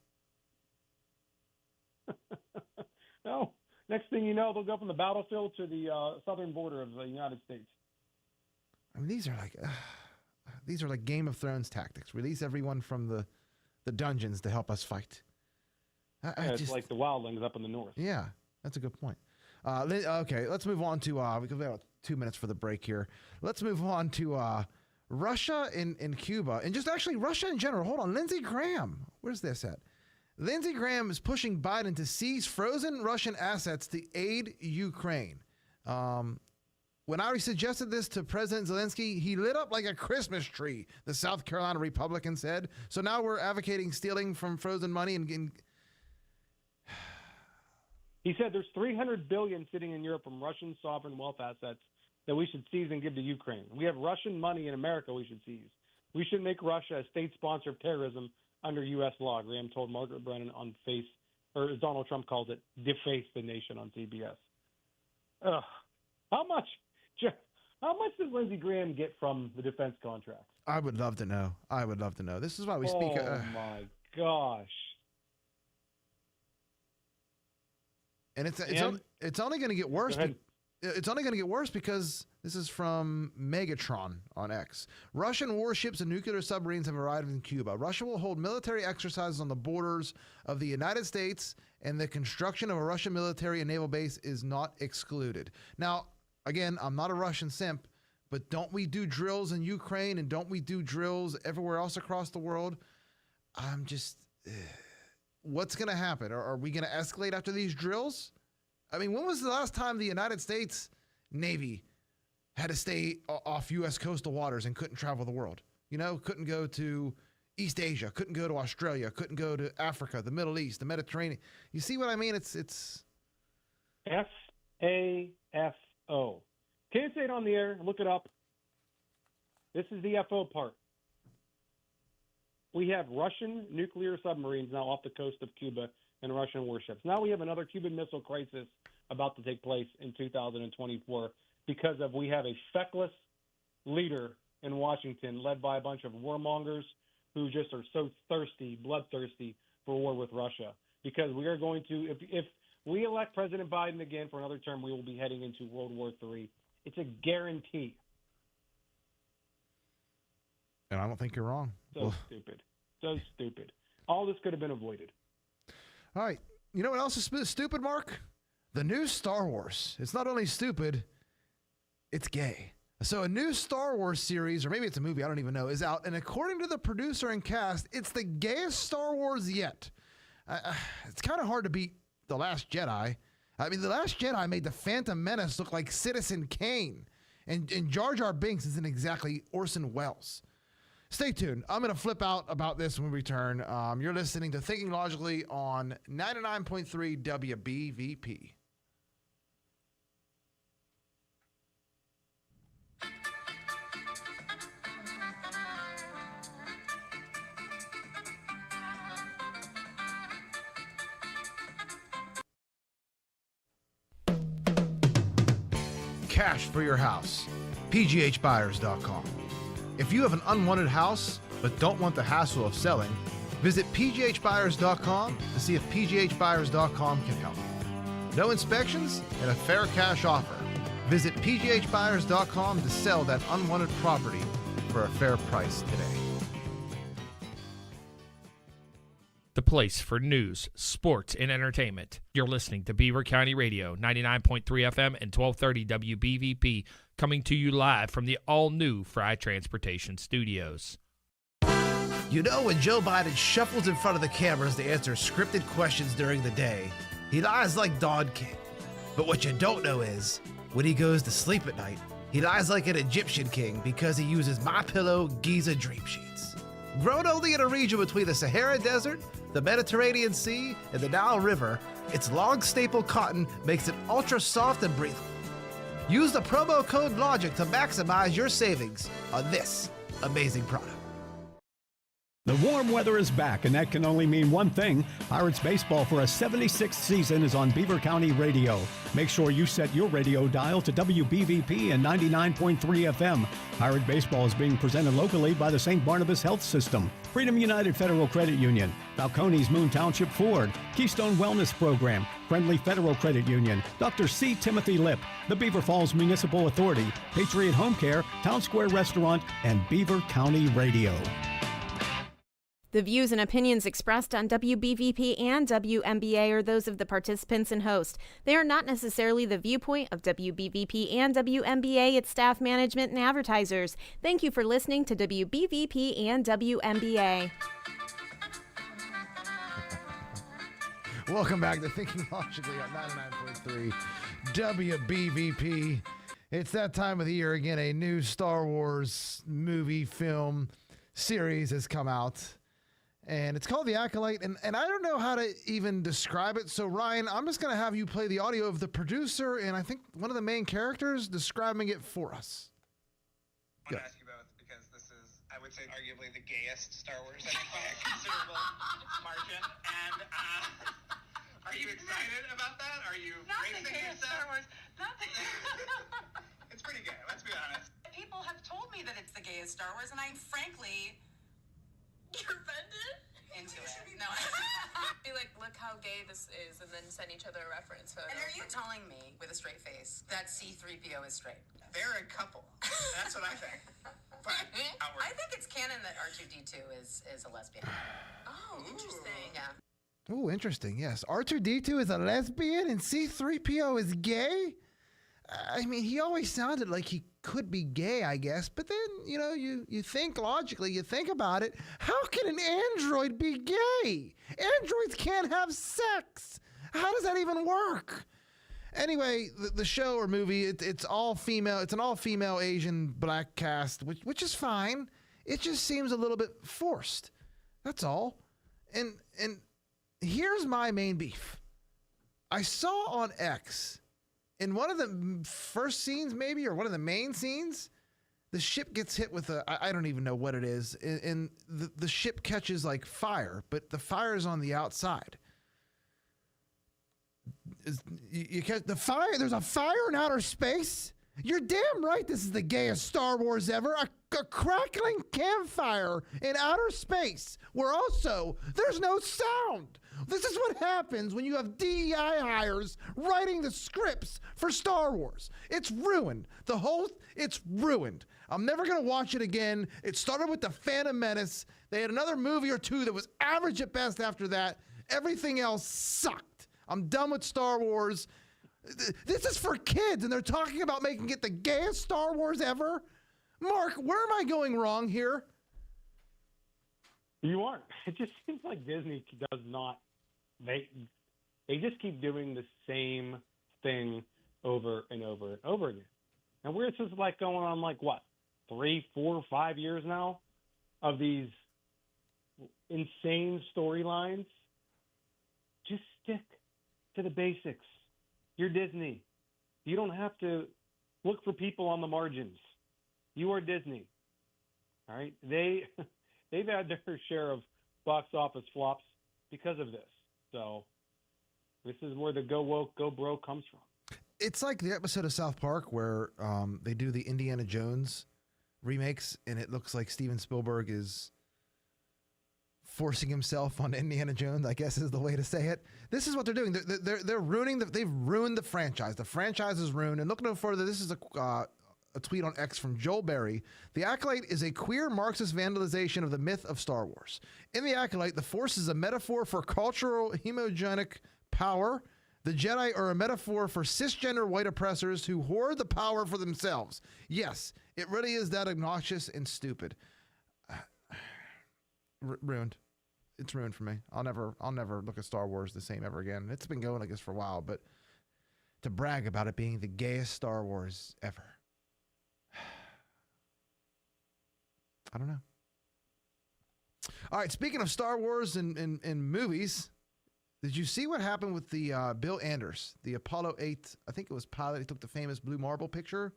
No. Next thing you know, they'll go from the battlefield to the southern border of the United States. I mean, these are like Game of Thrones tactics. Release everyone from the dungeons to help us fight. It's like the wildlings up in the north. Yeah, that's a good point. Okay, let's move on to because we have 2 minutes for the break here. Let's move on to Russia and Cuba, and just actually Russia in general. Hold on, Lindsey Graham. Where's this at? Lindsey Graham is pushing Biden to seize frozen Russian assets to aid Ukraine. When I suggested this to President Zelensky, he lit up like a Christmas tree, the South Carolina Republican said. So now we're advocating stealing from frozen money and He said there's $300 billion sitting in Europe from Russian sovereign wealth assets that we should seize and give to Ukraine. We have Russian money in America we should seize. We should make Russia a state sponsor of terrorism under U.S. law, Graham told Margaret Brennan on or as Donald Trump calls it, deface the nation on CBS. How much does Lindsey Graham get from the defense contracts? I would love to know. This is why we speak. Oh, my gosh. And it's only going to get worse. It's only going to get worse because this is from Megatron on X. Russian warships and nuclear submarines have arrived in Cuba. Russia will hold military exercises on the borders of the United States, and the construction of a Russian military and naval base is not excluded. Now, again, I'm not a Russian simp, but don't we do drills in Ukraine and don't we do drills everywhere else across the world? I'm just... What's going to happen? Are we going to escalate after these drills? I mean, when was the last time the United States Navy had to stay off U.S. coastal waters and couldn't travel the world? You know, couldn't go to East Asia, couldn't go to Australia, couldn't go to Africa, the Middle East, the Mediterranean. You see what I mean? It's FAFO. Can't say it on the air. Look it up. This is the FO part. We have Russian nuclear submarines now off the coast of Cuba and Russian warships. Now we have another Cuban Missile Crisis about to take place in 2024 because we have a feckless leader in Washington led by a bunch of warmongers who just are so bloodthirsty for war with Russia. Because we are going to, if we elect President Biden again for another term, we will be heading into World War III. It's a guarantee. And I don't think you're wrong. Stupid. So stupid. All this could have been avoided. All right. You know what else is stupid, Mark? The new Star Wars. It's not only stupid, it's gay. So a new Star Wars series, or maybe it's a movie, I don't even know, is out. And according to the producer and cast, it's the gayest Star Wars yet. It's kind of hard to beat The Last Jedi. I mean, The Last Jedi made the Phantom Menace look like Citizen Kane. And Jar Jar Binks isn't exactly Orson Welles. Stay tuned. I'm going to flip out about this when we return. You're listening to Thinking Logically on 99.3 WBVP. Cash for your house. PGHbuyers.com. If you have an unwanted house but don't want the hassle of selling, visit PGHbuyers.com to see if PGHbuyers.com can help. No inspections and a fair cash offer. Visit PGHbuyers.com to sell that unwanted property for a fair price today. The place for news, sports, and entertainment. You're listening to Beaver County Radio, 99.3 FM and 1230 WBVP, coming to you live from the all-new Fry Transportation Studios. You know, when Joe Biden shuffles in front of the cameras to answer scripted questions during the day, he lies like Don King. But what you don't know is, when he goes to sleep at night, he lies like an Egyptian king because he uses MyPillow Giza Dream Sheets. Grown only in a region between the Sahara Desert, the Mediterranean Sea, and the Nile River, its long staple cotton makes it ultra soft and breathable. Use the promo code LOGIC to maximize your savings on this amazing product. The warm weather is back, and that can only mean one thing. Pirates baseball for a 76th season is on Beaver County Radio. Make sure you set your radio dial to WBVP and 99.3 FM. Pirate baseball is being presented locally by the St. Barnabas Health System, Freedom United Federal Credit Union, Falcone's Moon Township Ford, Keystone Wellness Program, Friendly Federal Credit Union, Dr. C. Timothy Lip, the Beaver Falls Municipal Authority, Patriot Home Care, Town Square Restaurant, and Beaver County Radio. The views and opinions expressed on WBVP and WMBA are those of the participants and host. They are not necessarily the viewpoint of WBVP and WMBA, its staff, management, and advertisers. Thank you for listening to WBVP and WMBA. Welcome back to Thinking Logically on 99.3 WBVP. It's that time of the year again. A new Star Wars movie, film, series has come out. And it's called The Acolyte, and I don't know how to even describe it. So, Ryan, I'm just going to have you play the audio of the producer and I think one of the main characters describing it for us. I want to ask you both, because this is, I would say, arguably the gayest Star Wars, I think, by a considerable margin. And are you excited about that? Are you bracing yourself? Star Wars. Not the It's pretty gay, let's be honest. People have told me that it's the gayest Star Wars, and I'm frankly... You're offended? Into it. No. Be like, look how gay this is, and then send each other a reference photo. And are you telling me, with a straight face, that C-3PO is straight? They're a couple. That's what I think. But I think it's canon that R2-D2 is a lesbian. Oh, interesting. Yeah. Oh, interesting. Yes. R2-D2 is a lesbian and C-3PO is gay? I mean, he always sounded like he could be gay, I guess. But then, you think logically, you think about it. How can an android be gay? Androids can't have sex. How does that even work? Anyway, the show or movie, it's all female. It's an all-female Asian black cast, which is fine. It just seems a little bit forced. That's all. And here's my main beef. I saw on X, in one of the first scenes, maybe, or one of the main scenes, the ship gets hit with I don't even know what it is, and the ship catches like fire, but the fire is on the outside. You catch the fire? There's a fire in outer space? You're damn right this is the gayest Star Wars ever. A crackling campfire in outer space where also there's no sound. This is what happens when you have DEI hires writing the scripts for Star Wars. It's ruined. It's ruined. I'm never going to watch it again. It started with The Phantom Menace. They had another movie or two that was average at best after that. Everything else sucked. I'm done with Star Wars. This is for kids, and they're talking about making it the gayest Star Wars ever? Mark, where am I going wrong here? You aren't. It just seems like Disney does not. They just keep doing the same thing over and over and over again. And we're just like going on like what, 3, 4, 5 years now of these insane storylines. Just stick to the basics. You're Disney. You don't have to look for people on the margins. You are Disney. All right? They've had their share of box office flops because of this. So this is where the go woke, go broke comes from. It's like the episode of South Park where they do the Indiana Jones remakes, and it looks like Steven Spielberg is forcing himself on Indiana Jones, I guess is the way to say it. This is what they're doing. They're ruining they've ruined the franchise. The franchise is ruined. And look no further. This is a tweet on X from Joel Berry. The Acolyte is a queer Marxist vandalization of the myth of Star Wars. In The Acolyte, the Force is a metaphor for cultural hegemonic power. The Jedi are a metaphor for cisgender white oppressors who hoard the power for themselves. Yes, it really is that obnoxious and stupid. Ruined. It's ruined for me. I'll never look at Star Wars the same ever again. It's been going, I guess, for a while, but to brag about it being the gayest Star Wars ever. I don't know. All right, speaking of Star Wars and movies, did you see what happened with the Bill Anders, the Apollo 8, I think it was pilot? He took the famous blue marble picture.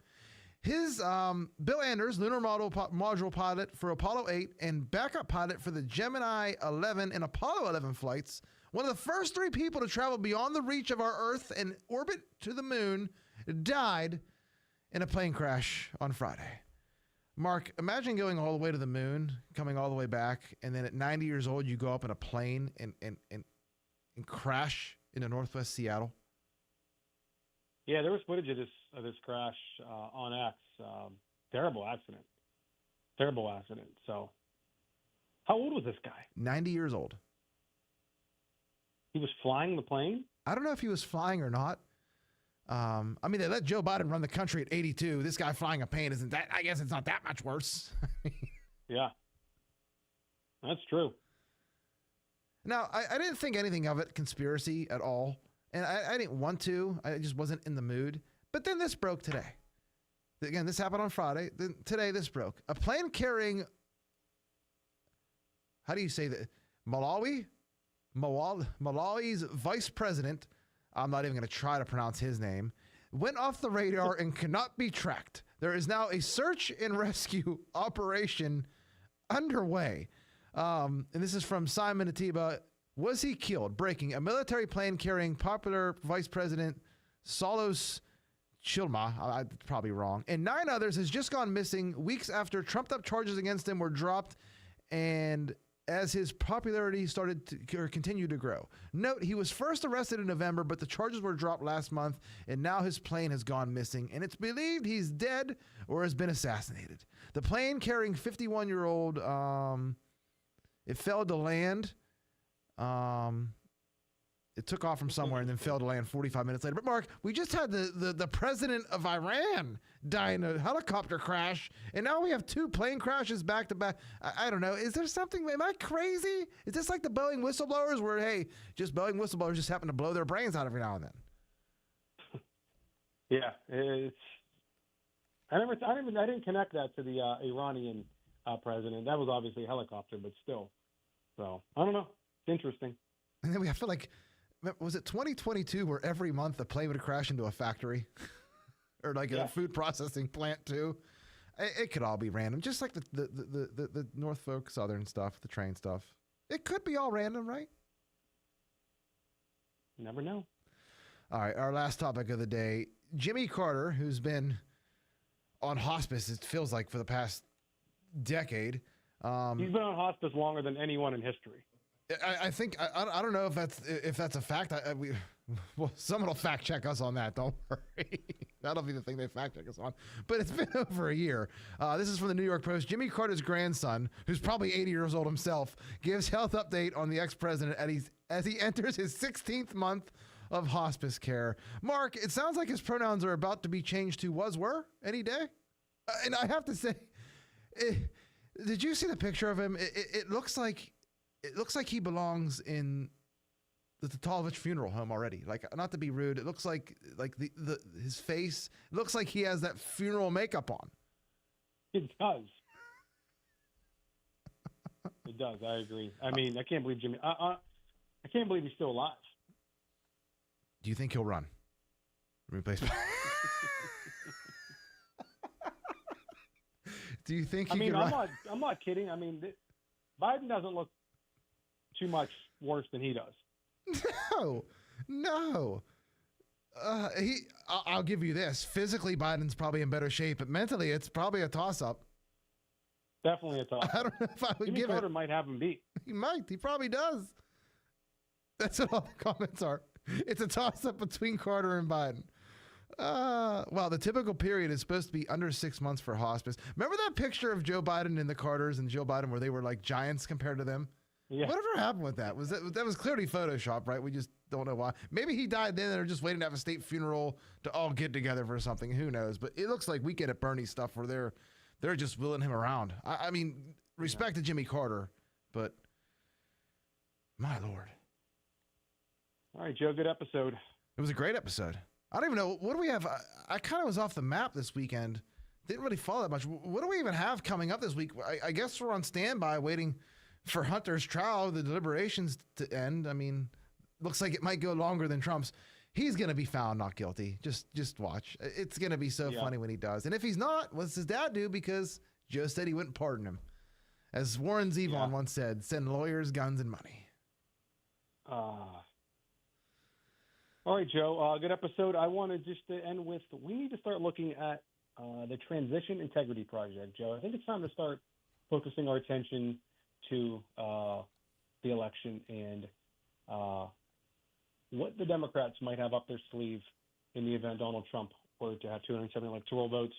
His Bill Anders, lunar module pilot for Apollo 8 and backup pilot for the Gemini 11 and Apollo 11 flights, one of the first 3 people to travel beyond the reach of our Earth and orbit to the moon, died in a plane crash on Friday. Mark, imagine going all the way to the moon, coming all the way back, and then at 90 years old, you go up in a plane and crash into Northwest Seattle. Yeah, there was footage of this crash on X. Terrible accident. So, how old was this guy? 90 years old. He was flying the plane? I don't know if he was flying or not. I mean, they let Joe Biden run the country at 82. This guy flying a plane isn't that, I guess it's not that much worse. Yeah. That's true. Now, I didn't think anything of it conspiracy at all. And I didn't want to. I just wasn't in the mood. But then this broke today. Again, this happened on Friday. Then today, this broke. A plane carrying, how do you say that? Malawi's vice president, I'm not even going to try to pronounce his name, went off the radar and cannot be tracked. There is now a search and rescue operation underway. And this is from Simon Atiba. Was he killed? Breaking. A military plane carrying popular Vice President Solos Chilma, I'm probably wrong, and 9 others has just gone missing weeks after trumped-up charges against him were dropped and as his popularity started to continued to grow. Note, he was first arrested in November, but the charges were dropped last month, and now his plane has gone missing, and it's believed he's dead or has been assassinated. The plane carrying 51-year-old, it failed to land. It took off from somewhere and then failed to land 45 minutes later. But Mark, we just had the president of Iran die in a helicopter crash, and now we have 2 plane crashes back to back. I don't know. Is there something? Am I crazy? Is this like the Boeing whistleblowers, where just Boeing whistleblowers just happen to blow their brains out every now and then? Yeah, I didn't connect that to the Iranian president. That was obviously a helicopter, but still. So I don't know. It's interesting. And then I feel like, was it 2022 where every month a plane would crash into a factory or like a food processing plant too? It could all be random, just like the Norfolk Southern stuff, the train stuff. It could be all random, right? You never know. All right, our last topic of the day. Jimmy Carter, who's been on hospice, it feels like, for the past decade. He's been on hospice longer than anyone in history. I think I don't know if that's a fact. Well, someone will fact check us on that. Don't worry. That'll be the thing they fact check us on. But it's been over a year. This is from the New York Post. Jimmy Carter's grandson, who's probably 80 years old himself, gives health update on the ex-president as he enters his 16th month of hospice care. Mark, it sounds like his pronouns are about to be changed to was/were any day. And I have to say, did you see the picture of him? It looks like he belongs in the Tatovich funeral home already. Like, not to be rude, it looks like his face, it looks like he has that funeral makeup on. It does. It does. I agree. I mean, I can't believe Jimmy. I can't believe he's still alive. Do you think he'll run? Replace. Do you think? I'm not kidding. I mean, Biden doesn't look too much worse than he does. No. I'll give you this. Physically, Biden's probably in better shape, but mentally, it's probably a toss-up. Definitely a toss-up. I don't know if I would Jimmy give Carter it. might have him beat. He might. He probably does. That's what all the comments are. It's a toss-up between Carter and Biden. Well, the typical period is supposed to be under 6 months for hospice. Remember that picture of Joe Biden and the Carters and Joe Biden where they were like giants compared to them? Yeah. Whatever happened with that? That was clearly Photoshop, right? We just don't know why. Maybe he died then and they're just waiting to have a state funeral to all get together for something. Who knows? But it looks like Weekend at Bernie stuff where they're just wheeling him around. I mean, respect to Jimmy Carter, but my Lord. All right, Joe, good episode. It was a great episode. I don't even know. What do we have? I kind of was off the map this weekend. Didn't really follow that much. What do we even have coming up this week? I guess we're on standby waiting for Hunter's trial, the deliberations to end. I mean, looks like it might go longer than Trump's. he's going to be found not guilty. Just watch. It's going to be so funny when he does. And if he's not, what's his dad do? Because Joe said he wouldn't pardon him. As Warren Zevon once said, send lawyers, guns, and money. All right, Joe. Good episode. I wanted just to end with, we need to start looking at the Transition Integrity Project, Joe. I think it's time to start focusing our attention to the election and what the Democrats might have up their sleeve in the event Donald Trump were to have 270 electoral votes.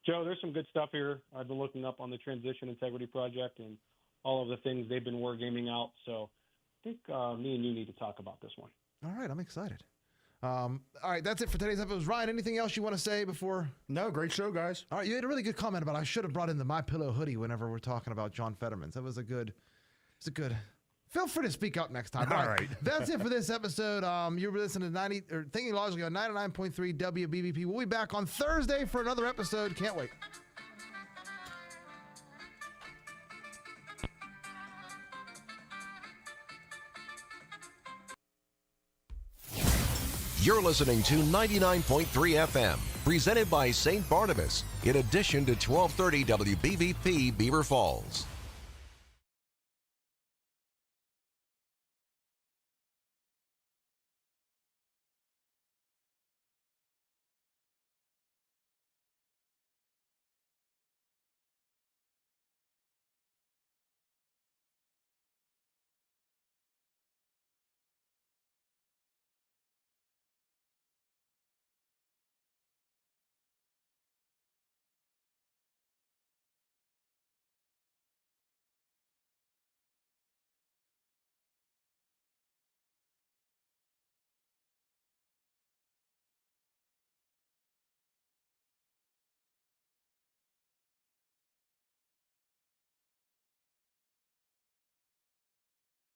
Joe, there's some good stuff here. I've been looking up on the Transition Integrity Project and all of the things they've been wargaming out. So I think me and you need to talk about this one. All right, I'm excited. All right, that's it for today's episode. Ryan, anything else you want to say before? No, great show, guys. All right, you had a really good comment about I should have brought in the MyPillow hoodie whenever we're talking about John Fetterman's. That was a good. Feel free to speak up next time. All right. That's it for this episode. You were listening to Thinking Logically on 99.3 WBVP. We'll be back on Thursday for another episode. Can't wait. You're listening to 99.3 FM, presented by St. Barnabas, in addition to 1230 WBVP Beaver Falls.